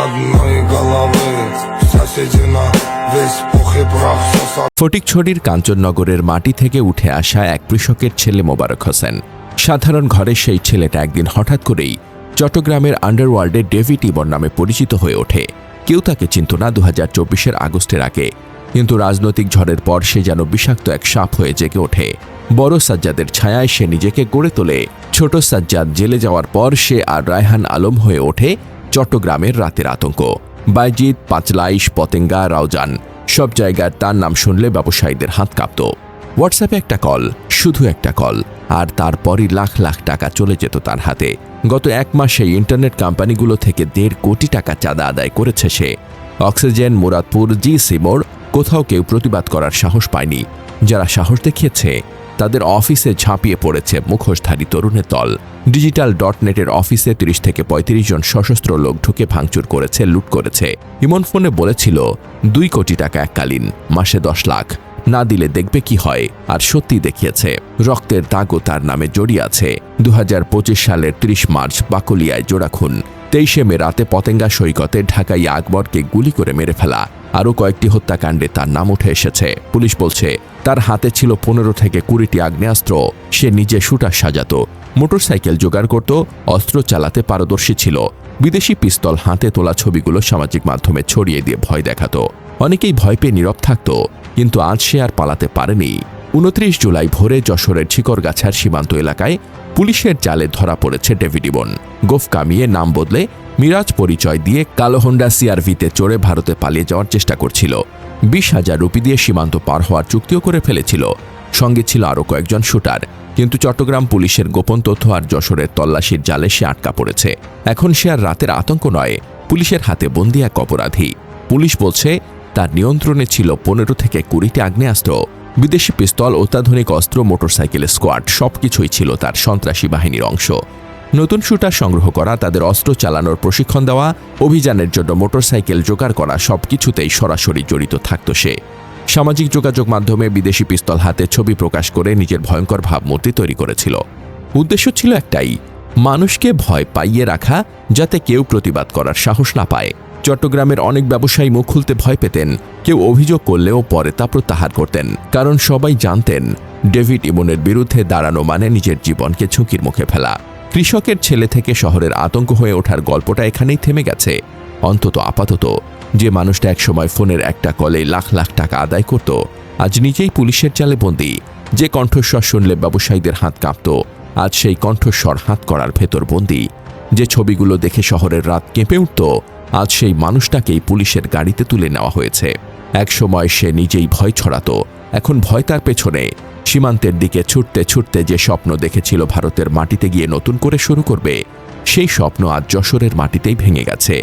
одной головы. Соседи на весь пух и прах все. ফটিকছড়ির কাঞ্চননগরের মাটি থেকে উঠে আসা এক কৃষকের ছেলে মোবারক হোসেন। সাধারণ ঘরের সেই ছেলেটা একদিন হঠাৎ করেই চট্টগ্রামের আন্ডারওয়ার্ল্ডে ডেভিড ইমন নামে পরিচিত হয়ে ওঠে। কেউ তাকে চিনত না 2024-এর আগস্টের আগে, কিন্তু রাজনৈতিক ঝড়ের পর সে যেন বিষাক্ত এক সাপ হয়ে জেগে ওঠে। বড় সাজ্জাদের ছায়ায় সে নিজেকে গড়ে তোলে। ছোট সাজ্জাদ জেলে যাওয়ার পর সে আর রায়হান আলম হয়ে ওঠে চট্টগ্রামের রাতের আতঙ্ক। বাইজিদ, পাঁচলাইশ, পতেঙ্গা, রাউজান সব জায়গার তার নাম শুনলে ব্যবসায়ীদের হাত কাঁপত। হোয়াটসঅ্যাপে একটা কল, শুধু একটা কল, আর তারপরই লাখ লাখ টাকা চলে যেত তার হাতে। গত এক মাসে ইন্টারনেট কোম্পানিগুলো থেকে 1.5 কোটি টাকা চাঁদা আদায় করেছে সে। অক্সিজেন, মুরাদপুর, জিসি মোড়, কোথাও কেউ প্রতিবাদ করার সাহস পায়নি। যারা সাহস দেখিয়েছে তাদের অফিসে ঝাঁপিয়ে পড়েছে মুখোশধারী তরুণের দল। digital.net-এর অফিসে 30 থেকে 35 জন সশস্ত্র লোক ঢুকে ভাঙচুর করেছে, লুট করেছে। ইমন ফোনে বলেছিল 2 কোটি টাকা এককালীন, মাসে 10 লাখ, না দিলে দেখবে কি হয়, আর সত্যি দেখিয়েছে। রক্তের দাগও তার নামে জড়িয়ে আছে। 2025 সালের 30 মার্চ বাকলিয়ায় জোড়া খুন, 23 মে রাতে পতেঙ্গা সৈকতে ঢাকাই আকবরকে গুলি করে মেরে ফেলা, আরও কয়েকটি হত্যাকাণ্ডে তার নাম উঠে এসেছে। পুলিশ বলছে তার হাতে ছিল 15 থেকে 20টি আগ্নেয়াস্ত্র। সে নিজে শুটার সাজাত, মোটরসাইকেল জোগাড় করত, অস্ত্র চালাতে পারদর্শী ছিল। বিদেশি পিস্তল হাতে তোলা ছবিগুলো সামাজিক মাধ্যমে ছড়িয়ে দিয়ে ভয় দেখাত। অনেকেই ভয় পেয়ে নীরব থাকত, কিন্তু আজ সে আর পালাতে পারেনি। 29 জুলাই ভোরে যশোরের ছিকরগাছার সীমান্ত এলাকায় পুলিশের জালে ধরা পড়েছে ডেভিড ইমন। গোফ কামিয়ে নাম বদলে মিরাজ পরিচয় দিয়ে কালো হোন্ডা CR-V-তে চড়ে ভারতে পালিয়ে যাওয়ার চেষ্টা করছিল। 20,000 রুপি দিয়ে সীমান্ত পার হওয়ার চুক্তিও করে ফেলেছিল। সঙ্গে ছিল আরও কয়েকজন শুটার, কিন্তু চট্টগ্রাম পুলিশের গোপন তথ্য আর যশোরের তল্লাশির জালে সে আটকা পড়েছে। এখন সে আর রাতের আতঙ্ক নয়, পুলিশের হাতে বন্দী এক অপরাধী। পুলিশ বলছে তার নিয়ন্ত্রণে ছিল 15 থেকে 20টি আগ্নেয়াস্ত্র, বিদেশি পিস্তল, অত্যাধুনিক অস্ত্র, মোটরসাইকেলের স্কোয়াড, সবকিছুই ছিল তার সন্ত্রাসী বাহিনীর অংশ। নতুন শুটার সংগ্রহ করা, তাদের অস্ত্র চালানোর প্রশিক্ষণ দেওয়া, অভিযানের জন্য মোটরসাইকেল জোগাড় করা, সবকিছুতেই সরাসরি জড়িত থাকত সে। সামাজিক যোগাযোগ মাধ্যমে বিদেশি পিস্তল হাতে ছবি প্রকাশ করে নিজের ভয়ঙ্কর ভাবমূর্তি তৈরি করেছিল। উদ্দেশ্য ছিল একটাই, মানুষকে ভয় পাইয়ে রাখা, যাতে কেউ প্রতিবাদ করার সাহস না পায়। চট্টগ্রামের অনেক ব্যবসায়ী মুখ খুলতে ভয় পেতেন, কেউ অভিযোগ করলেও পরে তা প্রত্যাহার করতেন, কারণ সবাই জানতেন ডেভিড ইমনের বিরুদ্ধে দাঁড়ানো মানে নিজের জীবনকে ঝুঁকির মুখে ফেলা। কৃষকের ছেলে থেকে শহরের আতঙ্ক হয়ে ওঠার গল্পটা এখানেই থেমে গেছে। অন্তত আপাতত যে মানুষটা একসময় ফোনের একটা কলে লাখ লাখ টাকা আদায় করত, আজ নিজেই পুলিশের জালে বন্দী। যে কণ্ঠস্বর শুনলে ব্যবসায়ীদের হাত কাঁপত, আজ সেই কণ্ঠস্বর হাত করার ভেতর বন্দী। যে ছবিগুলো দেখে শহরের রাত কেঁপে উঠত, আজ সেই মানুষটাকেই পুলিশের গাড়িতে তুলে নেওয়া হয়েছে। একসময় সে নিজেই ভয় ছড়াত, এখন ভয় তার পেছনে। সীমান্তের দিকে ছুটতে ছুটতে যে স্বপ্ন দেখেছিল ভারতের মাটিতে গিয়ে নতুন করে শুরু করবে, সেই স্বপ্ন আজ যশোরের মাটিতেই ভেঙে গেছে।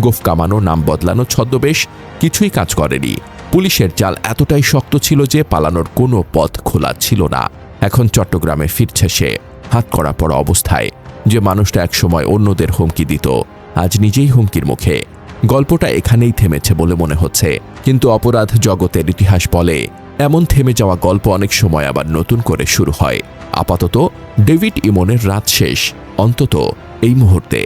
গোফ কামানো, নাম বদলানো, ছদ্মবেশ, কিছুই কাজ করেনি। পুলিশের জাল এতটাই শক্ত ছিল যে পালানোর কোনো পথ খোলা ছিল না। এখন চট্টগ্রামে ফিরছে সে, হাত করা পড়া অবস্থায়। যে মানুষটা একসময় অন্যদের হুমকি দিত, আজ নিজেই হুমকির মুখে। গল্পটা এখানেই থেমেছে বলে মনে হচ্ছে, কিন্তু অপরাধ জগতের ইতিহাস বলে এমন থেমে যাওয়া গল্প অনেক সময় আবার নতুন করে শুরু হয়। আপাতত ডেভিড ইমনের রাত শেষ, অন্তত এই মুহূর্তে।